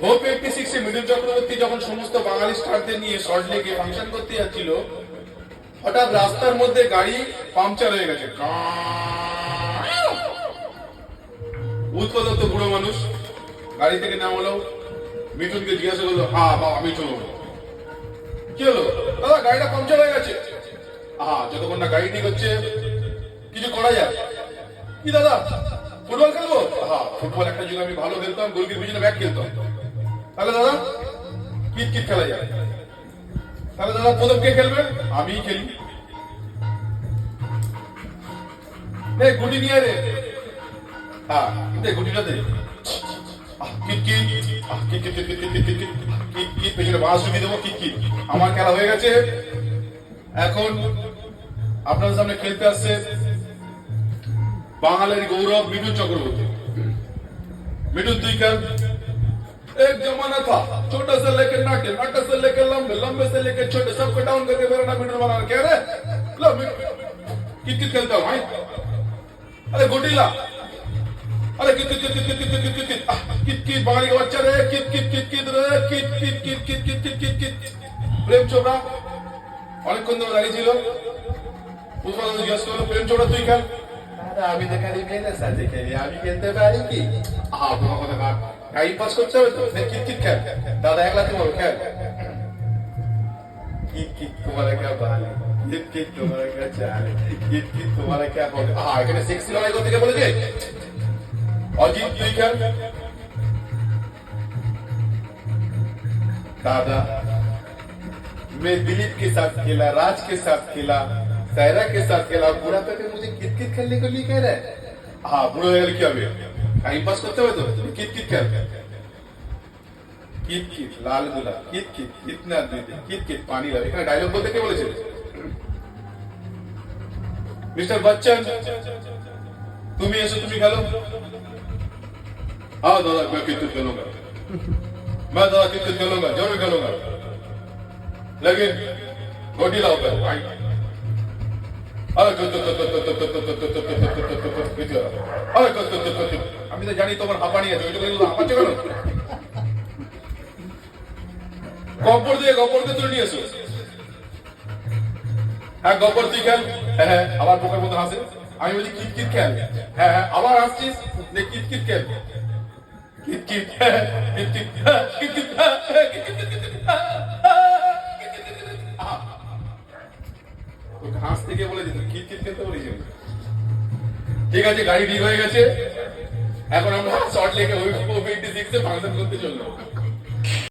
Hope 86 Mridul Chakraborty যখন সমস্ত বাঙালি স্টারদের নিয়ে সল্টলেকে ফাংশন করতে যাচ্ছিল, হঠাৎ রাস্তার মধ্যে গাড়ি পাংচার হয়ে গেছে। উৎপল দত্ত বুড়ো মানুষ গাড়ি থেকে নামলো, মিঠুনকে জিজ্ঞাসা করলো, হ্যাঁ বাবা আমি চলবো। কি হলো দাদা? গাড়িটা পাংচার হয়ে গেছে। যতক্ষণ না গাড়ি ঠিক হচ্ছে কিছু করা যায়। কি দাদা ফুটবল খেলবো? ফুটবল একটা যুগে আমি ভালো খেলতাম, গোলকির পিছনে ব্যাট খেলতাম। তাহলে দাদা কিট কিট খেলা যায়। তাহলে দাদা প্রথম কে খেলবে? আমি খেলি। গুটি নিয়ে রে। গুটিটা দে। পেছনে বাঁশ ঢুকিয়ে দেবো। কিট আমার খেলা হয়ে গেছে। এখন আপনার সামনে খেলতে আসছে বাঙালির গৌরব মিঠুন চক্রবর্তী। मिठुन तुई कर। एक जमाना था छोटा से लेकर नाटे, नाटे से लेकर लंबे, लंबे से लेकर छोटे, सबको डाउन करके मेरा नाम मिठुन बना। कह रहे लो कित खेलता हूँ भाई। अरे गोटीला, अरे कित कित कित कित कित कित कित कित कित कित बांगड़ी का बच्चा रे। कित कित कित कित रे। कित कित कित कित कित कित कित कित प्रेम चोपड़ा অনেকক্ষণ ধরে দাঁড়িয়ে ছিল। পুষ্পা জিজ্ঞাসা করলো, প্রেম চোপড়া তুই খেল। আমি তো খালি মেয়েদের সাথে খেলি, আমি খেলতে পারি কি? তোমার কথা কার টাইম পাস করতে হবে তো। কিট কিট খেল দাদা, একলা তোমার খেল। कित कित तुम्हारा क्या बाल है, कित कित तुम्हारा क्या चाल है, कित कित तुम्हारा क्या बॉडी। এখানে সেক্সি লড়াই করতে কে বলেছে? অজিত তুই খেল। दादा मैं दिलीप के साथ खेला, राज के साथ खेला, सायरा के साथ खेला, बुढ़ा करके मुझे कित कित खेलने के लिए कह रहा है। बुढ़ा हो क्या टाइम पास करते हुए तो कित कित खेल। कित कित लाल गुला, कित कित कितना कित कित पानी ला। এখানে ডায়লগ বলতে কে বলেছে? মিস্টার বচ্চন তুমি এসো, তুমি খেলো। दादा मैं क्रिकेट खेलूंगा, मैं दादा क्रिकेट खेलूंगा, जरूर खेलूंगा, लेकिन गोटी लाओ कर भाई। আমি তো জানি তোমার হাঁপানি আছে, ওইটা হাঁপাচ্ছে কেন? গব্বর দিয়ে তুলে নিয়ে এসো। গব্বর তুই খেল। আবার পোকার মতো হাসে। আমি বলি কিট কিট খেল। আবার আসছিস, কিট কিট খেল। Kit kit kit kit kit kit ঘাস থেকে বলে দিত কিট কিট খেলতে বলেছি। ঠিক আছে, গাড়ি ঠিক হয়ে গেছে। এখন আমরা সল্ট লেকে 86 ফাংশন করতে চললাম।